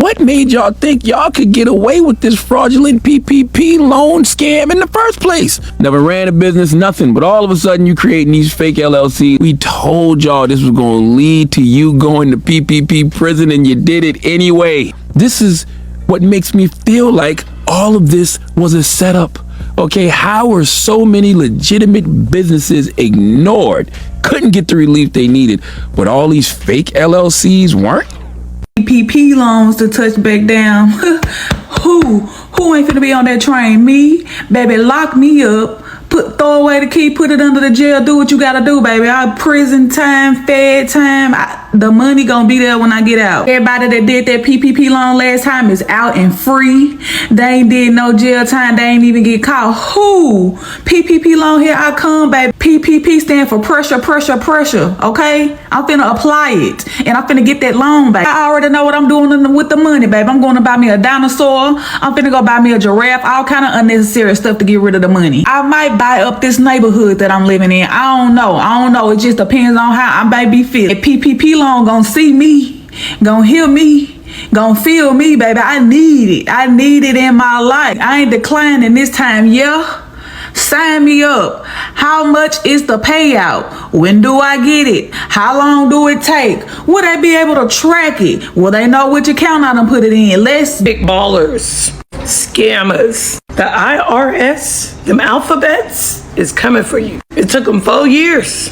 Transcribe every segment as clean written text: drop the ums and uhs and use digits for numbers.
What made y'all think y'all could get away with this fraudulent PPP loan scam in the first place? Never ran a business, nothing, but all of a sudden you creating these fake LLCs. We told y'all this was going to lead to you going to PPP prison, and you did it anyway. This is what makes me feel like all of this was a setup. Okay, how were so many legitimate businesses ignored? Couldn't get the relief they needed, but all these fake LLCs weren't? PPP loans to touch back down. Who ain't finna be on that train? Me? Baby, lock me up. Throw away the key, put it under the jail, do what you gotta do, baby. Our prison time, fed time, the money gonna be there when I get out. Everybody that did that PPP loan last time is out and free. They ain't did no jail time, they ain't even get caught. Who? PPP loan, here I come, baby. PPP stand for pressure, okay? I'm finna apply it, and I'm finna get that loan, baby. I already know what I'm doing with the money, baby. I'm gonna buy me a dinosaur, I'm finna go buy me a giraffe, all kind of unnecessary stuff to get rid of the money. I might buy up this neighborhood that I'm living in. I don't know. It just depends on how I may be feeling. If PPP loan gonna see me, gonna hear me, gonna feel me, baby. I need it in my life. I ain't declining this time, yeah. Sign me up. How much is the payout? When do I get it? How long do it take? Will they be able to track it? Will they know which account I done put it in? Big ballers, scammers, the IRS, them alphabets is coming for you. It took them 4 years,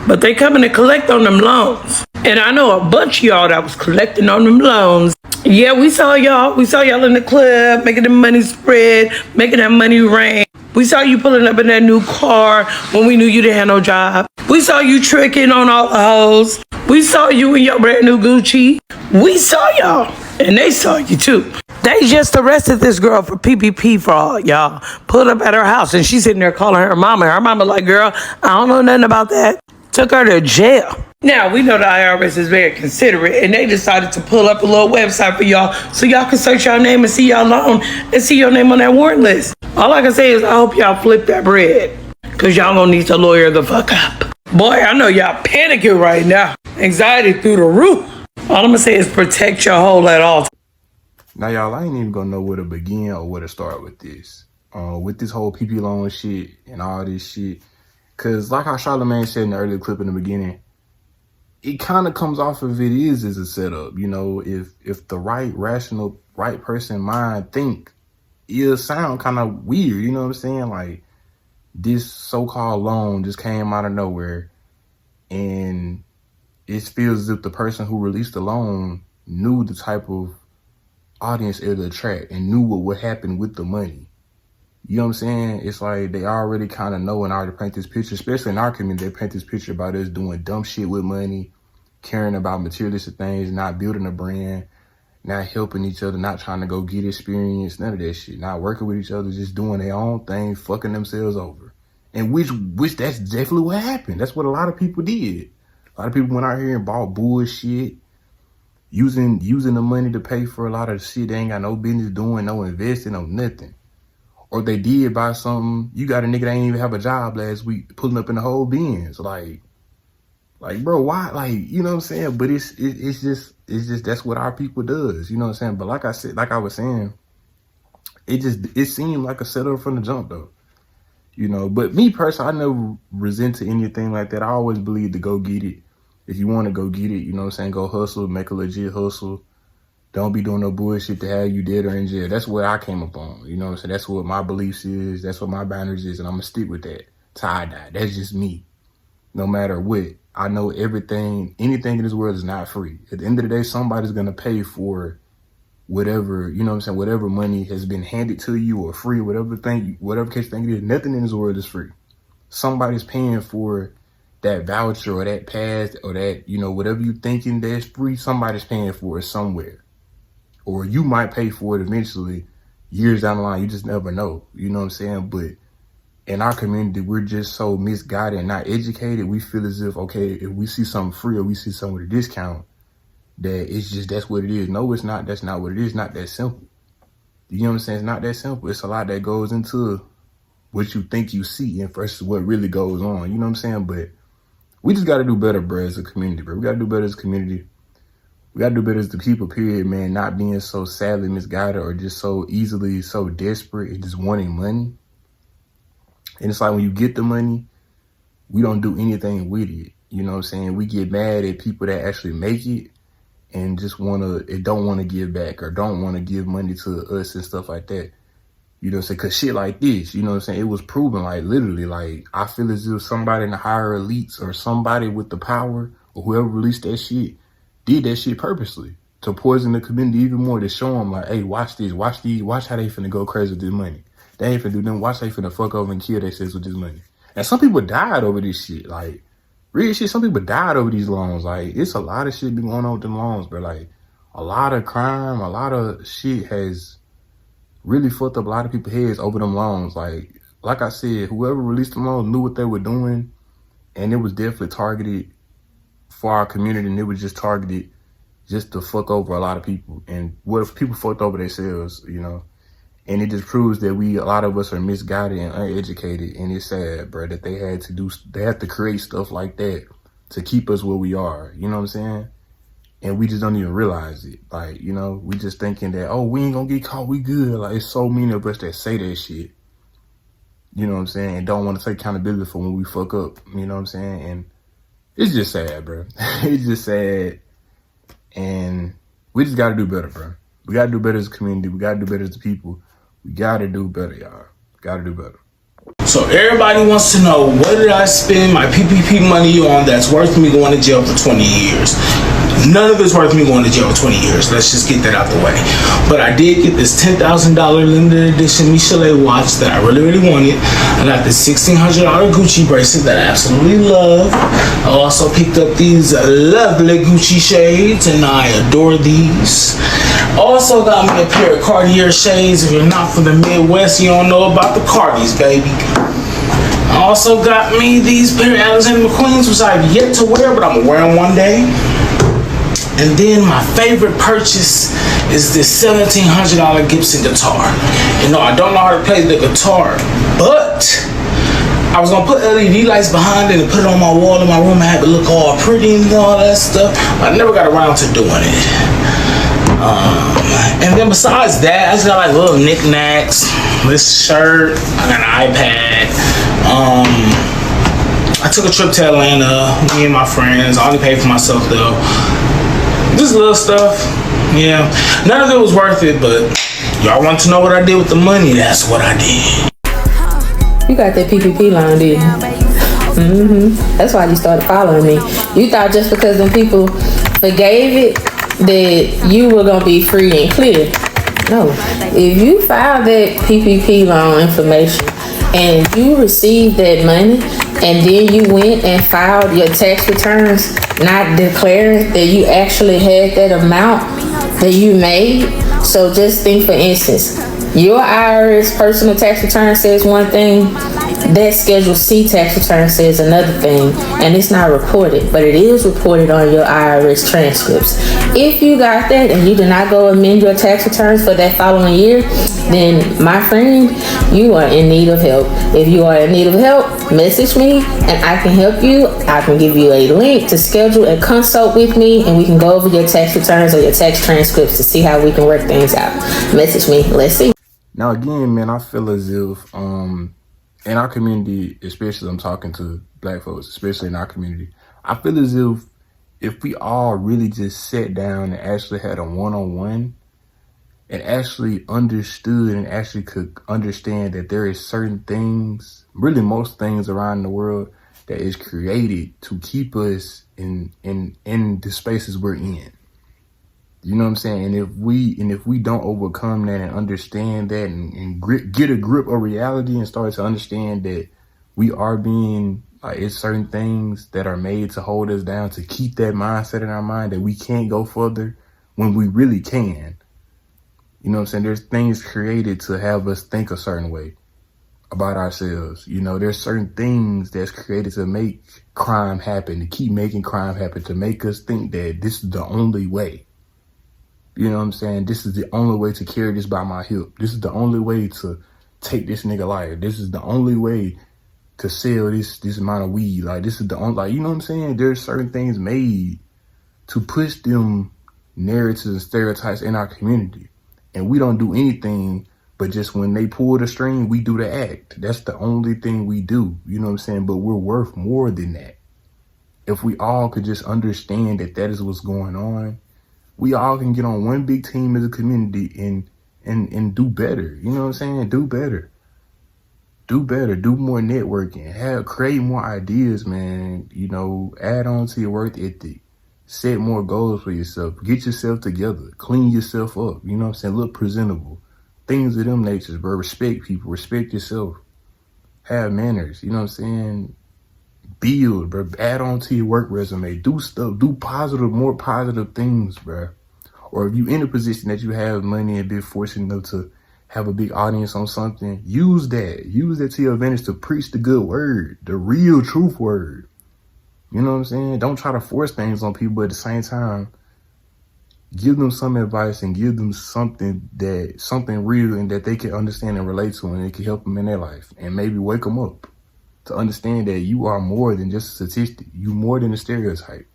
but they coming to collect on them loans. And I know a bunch of y'all that was collecting on them loans. Yeah, we saw y'all. We saw y'all in the club, making the money spread, making that money rain. We saw you pulling up in that new car when we knew you didn't have no job. We saw you tricking on all the hoes. We saw you in your brand new Gucci. We saw y'all, and they saw you too. They just arrested this girl for PPP fraud, y'all. Pulled up at her house, and she's sitting there calling her mama. Her mama like, girl, I don't know nothing about that. Took her to jail. Now, we know the IRS is very considerate, and they decided to pull up a little website for y'all so y'all can search your name and see y'all loan and see your name on that warrant list. All I can say is I hope y'all flip that bread, because y'all gonna need to lawyer the fuck up. Boy, I know y'all panicking right now. Anxiety through the roof. All I'm gonna say is protect your hole at all times. Now, y'all, I ain't even gonna know where to begin or where to start with this. With this whole PP loan shit and all this shit. Because like how Charlamagne said in the earlier clip in the beginning, it kind of comes off of it is as a setup. You know, if the right, rational, right person mind think, it'll sound kind of weird. You know what I'm saying? Like, this so-called loan just came out of nowhere. And it feels as if the person who released the loan knew the type of audience it would attract and knew what would happen with the money. You know what I'm saying? It's like they already kind of know and already paint this picture, especially in our community. They paint this picture about us doing dumb shit with money, caring about materialistic things, not building a brand, not helping each other, not trying to go get experience, none of that shit. Not working with each other, just doing their own thing, fucking themselves over. And which that's definitely what happened. That's what a lot of people did. A lot of people went out here and bought bullshit, using the money to pay for a lot of shit they ain't got no business doing, no investing, no nothing. Or they did buy something. You got a nigga that ain't even have a job last week pulling up in the whole Benz. Like, bro, why? Like, you know what I'm saying? But it's just that's what our people does. You know what I'm saying? But like I was saying, it seemed like a setup from the jump though. You know, but me personally, I never resent to anything like that. I always believe to go get it. If you want to go get it, you know what I'm saying? Go hustle, make a legit hustle. Don't be doing no bullshit to have you dead or in jail. That's what I came up on. You know what I'm saying? That's what my beliefs is. That's what my boundaries is. And I'm going to stick with that. Tie-dye. That's just me. No matter what. I know anything in this world is not free. At the end of the day, somebody's going to pay for whatever, you know what I'm saying? Whatever money has been handed to you or free, whatever case thing it is. Nothing in this world is free. Somebody's paying for that voucher or that pass or that, you know, whatever you thinking that's free, somebody's paying for it somewhere. Or you might pay for it eventually years down the line. You just never know. You know what I'm saying? But in our community, we're just so misguided and not educated. We feel as if, okay, if we see something free or we see something with a discount, that it's just, that's what it is. No, it's not. That's not what it is. Not that simple. You know what I'm saying? It's not that simple. It's a lot that goes into what you think you see and versus what really goes on. You know what I'm saying? But we just got to do better, bro, as a community, bro. We got to do better as a community. We gotta do better as the people, period, man. Not being so sadly misguided or just so easily so desperate and just wanting money. And it's like when you get the money, we don't do anything with it. You know what I'm saying? We get mad at people that actually make it and just don't want to give back or don't want to give money to us and stuff like that. You know what I'm saying? Cause shit like this, you know what I'm saying? It was proven, like literally, like I feel as if somebody in the higher elites or somebody with the power or whoever released that shit did that shit purposely to poison the community even more, to show them like, hey, watch this, watch how they finna go crazy with this money. They ain't finna do nothing. Watch they finna fuck over and kill themselves with this money. And some people died over this shit. Like, real shit, some people died over these loans. Like, it's a lot of shit been going on with them loans, but like, a lot of crime, a lot of shit has really fucked up a lot of people's heads over them loans. Like I said, whoever released them loans knew what they were doing, and it was definitely targeted for our community, and it was just targeted just to fuck over a lot of people. And what if people fucked over themselves, you know? And it just proves that a lot of us are misguided and uneducated, and it's sad, bro, that they have to create stuff like that to keep us where we are, you know what I'm saying? And we just don't even realize it. Like, you know, we just thinking that, oh, we ain't gonna get caught, we good. Like, it's so many of us that say that shit, you know what I'm saying, and don't want to take accountability for when we fuck up, you know what I'm saying? And it's just sad, bro. It's just sad, and we just gotta do better, bro. We gotta do better as a community. We gotta do better as a people. We gotta do better, y'all. Gotta do better. So everybody wants to know, what did I spend my PPP money on that's worth me going to jail for 20 years? None of it's worth me going to jail for 20 years. Let's just get that out the way. But I did get this $10,000 limited edition Michelet watch that I really, really wanted. I got this $1,600 Gucci bracelet that I absolutely love. I also picked up these lovely Gucci shades, and I adore these. Also got me a pair of Cartier shades. If you're not from the Midwest, you don't know about the Cartiers, baby. I also got me these pair of Alexander McQueens, which I've yet to wear, but I'm gonna wear them one day. And then my favorite purchase is this $1,700 Gibson guitar. You know, I don't know how to play the guitar, but I was gonna put LED lights behind it and put it on my wall in my room and have it look all pretty and all that stuff. But I never got around to doing it. And then besides that, I just got like little knickknacks. This shirt, I got an iPad. I took a trip to Atlanta, me and my friends. I only paid for myself though. Just little stuff, yeah. None of it was worth it, but y'all want to know what I did with the money? That's what I did. You got that PPP loan, didn't you? That's why you started following me. You thought just because them people forgave it that you were gonna be free and clear. No. If you filed that PPP loan information and you received that money and then you went and filed your tax returns, not declaring that you actually had that amount that you made. So just think, for instance, your IRS personal tax return says one thing, that Schedule C tax return says another thing, and it's not reported, but it is reported on your IRS transcripts. If you got that and you did not go amend your tax returns for that following year, then my friend, you are in need of help. If you are in need of help, message me and I can help you. I can give you a link to schedule a consult with me, and we can go over your tax returns or your tax transcripts to see how we can work things out. Message me. Let's see. Now again, man, I feel as if in our community, especially I'm talking to black folks, especially in our community, I feel as if we all really just sat down and actually had a one-on-one and actually understood and actually could understand that there is certain things, really most things around the world, that is created to keep us in the spaces we're in. You know what I'm saying? And if we don't overcome that and understand that and get a grip of reality and start to understand that we are being, like, it's certain things that are made to hold us down, to keep that mindset in our mind that we can't go further when we really can. You know what I'm saying? There's things created to have us think a certain way about ourselves. You know, there's certain things that's created to make crime happen, to keep making crime happen, to make us think that this is the only way. You know what I'm saying? This is the only way to carry this by my hip. This is the only way to take this nigga life. This is the only way to sell this amount of weed. Like, this is the only, like, you know what I'm saying? There's certain things made to push them narratives and stereotypes in our community. And we don't do anything but just when they pull the string, we do the act. That's the only thing we do. You know what I'm saying? But we're worth more than that. If we all could just understand that that is what's going on, we all can get on one big team as a community and do better. You know what I'm saying? Do better. Do better. Do more networking. Create more ideas, man. You know, add on to your work ethic. Set more goals for yourself. Get yourself together. Clean yourself up. You know what I'm saying? Look presentable. Things of them natures, bro. Respect people. Respect yourself. Have manners. You know what I'm saying? Build, bro. Add on to your work resume. Do stuff. Do positive, more positive things, bro. Or if you in a position that you have money and been fortunate enough to have a big audience on something, use that. Use that to your advantage to preach the good word, the real truth word. You know what I'm saying? Don't try to force things on people, but at the same time, give them some advice and give them something real and that they can understand and relate to, and it can help them in their life. And maybe wake them up to understand that you are more than just a statistic. You more than a stereotype.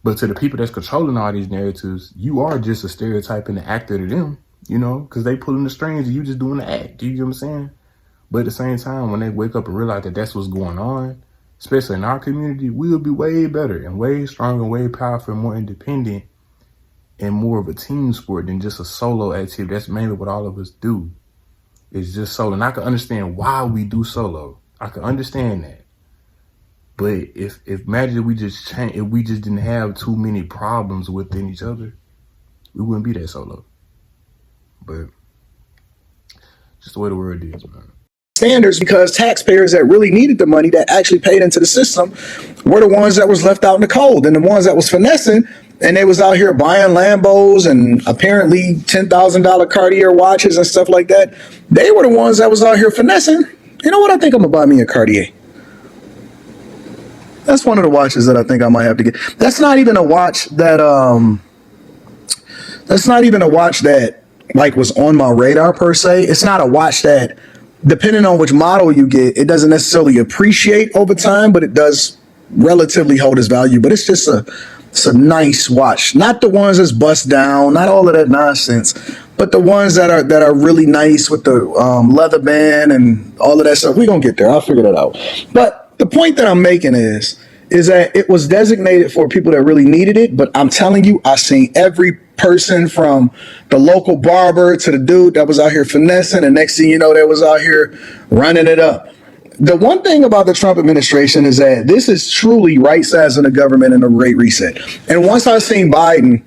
But to the people that's controlling all these narratives, you are just a stereotype and an actor to them, you know, because they pulling the strings and you just doing the act. You know what I'm saying? But at the same time, when they wake up and realize that that's what's going on, especially in our community, we'll be way better and way stronger, way powerful, and more independent and more of a team sport than just a solo activity. That's mainly what all of us do. It's just solo. And I can understand why we do solo. I can understand that. But if imagine we just change, if we just didn't have too many problems within each other, we wouldn't be that solo. But just the way the world is, man. Standards, because taxpayers that really needed the money that actually paid into the system were the ones that was left out in the cold, and the ones that was finessing and they was out here buying Lambos and apparently $10,000 Cartier watches and stuff like that. They were the ones that was out here finessing. You know what? I think I'm gonna buy me a Cartier. That's one of the watches that I think I might have to get. That's not even a watch that like was on my radar per se. It's not a watch that, depending on which model you get, it doesn't necessarily appreciate over time, but it does relatively hold its value. But it's just a nice watch. Not the ones that's bust down, not all of that nonsense, but the ones that are really nice with the leather band and all of that stuff. We're gonna get there. I'll figure that out. But the point that I'm making is that it was designated for people that really needed it. But I'm telling you, I've seen every person from the local barber to the dude that was out here finessing, and next thing you know, that was out here running it up. The one thing about the Trump administration is that this is truly right-sizing the government and a great reset. And once I seen Biden,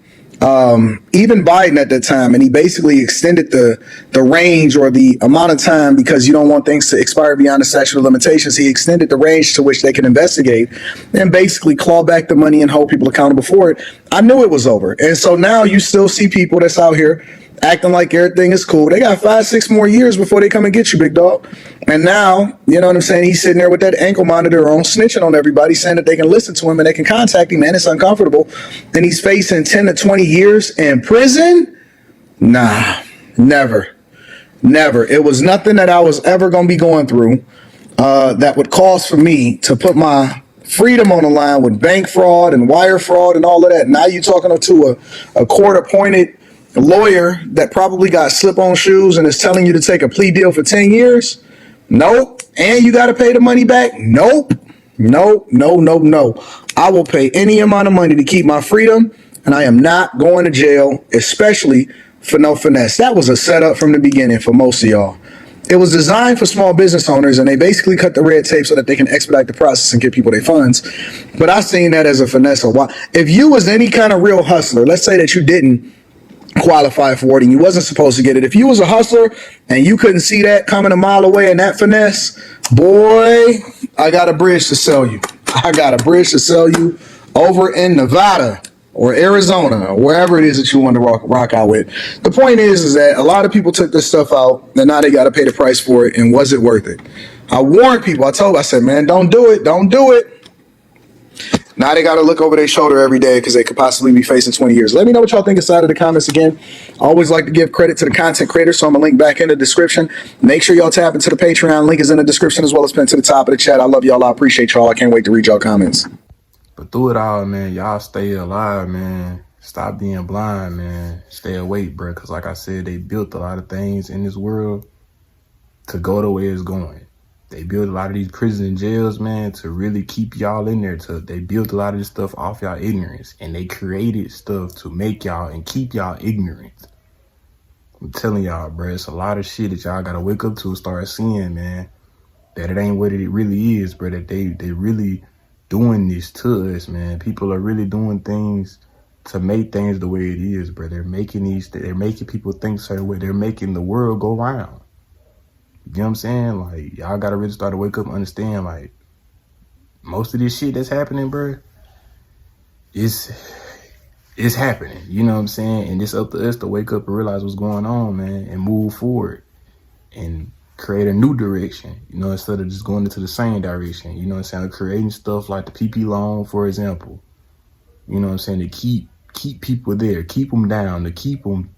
even Biden at that time, and he basically extended the range or the amount of time, because you don't want things to expire beyond the statute of limitations. He extended the range to which they can investigate and basically claw back the money and hold people accountable for it. I knew it was over. And so now you still see people that's out here acting like everything is cool. They got 5-6 more years before they come and get you, big dog. And now, you know what I'm saying, he's sitting there with that ankle monitor on, snitching on everybody, saying that they can listen to him and they can contact him, and it's uncomfortable. And he's facing 10 to 20 years in prison? Nah, never. It was nothing that I was ever going to be going through that would cause for me to put my freedom on the line with bank fraud and wire fraud and all of that. Now you're talking to a court-appointed lawyer that probably got slip-on shoes and is telling you to take a plea deal for 10 years? Nope. And you got to pay the money back? Nope. No. I will pay any amount of money to keep my freedom, and I am not going to jail, especially for no finesse. That was a setup from the beginning for most of y'all. It was designed for small business owners, and they basically cut the red tape so that they can expedite the process and give people their funds. But I seen that as a finesse. If you was any kind of real hustler, let's say that you didn't qualify for it and you wasn't supposed to get it. If you was a hustler and you couldn't see that coming a mile away and that finesse, boy, I got a bridge to sell you. Over in Nevada or Arizona or wherever it is that you want to rock out with. The point is that a lot of people took this stuff out and now they got to pay the price for it. And was it worth it? I warned people. I said, man, don't do it. Now they got to look over their shoulder every day because they could possibly be facing 20 years. Let me know what y'all think inside of the comments. Again, I always like to give credit to the content creators, so I'm going to link back in the description. Make sure y'all tap into the Patreon. Link is in the description as well as pinned to the top of the chat. I love y'all. I appreciate y'all. I can't wait to read y'all comments. But through it all, man, y'all stay alive, man. Stop being blind, man. Stay awake, bro. Because like I said, they built a lot of things in this world to go the way it's going. They built a lot of these prisons and jails, man, to really keep y'all in there. They built a lot of this stuff off y'all ignorance. And they created stuff to make y'all and keep y'all ignorant. I'm telling y'all, bro, it's a lot of shit that y'all got to wake up to and start seeing, man. That it ain't what it really is, bro. That they really doing this to us, man. People are really doing things to make things the way it is, bro. They're making people think certain way. They're making the world go round. You know what I'm saying? Like, y'all gotta really start to wake up and understand, like, most of this shit that's happening, bro, it's happening. You know what I'm saying? And it's up to us to wake up and realize what's going on, man, and move forward and create a new direction, you know, instead of just going into the same direction. You know what I'm saying? Creating stuff like the PP loan, for example. You know what I'm saying? To keep people there, keep them down, to keep them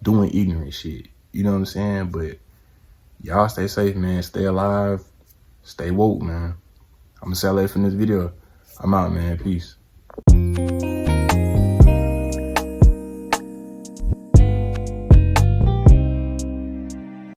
doing ignorant shit. You know what I'm saying? But y'all stay safe, man. Stay alive. Stay woke, man. I'm gonna say that from this video. I'm out, man. Peace.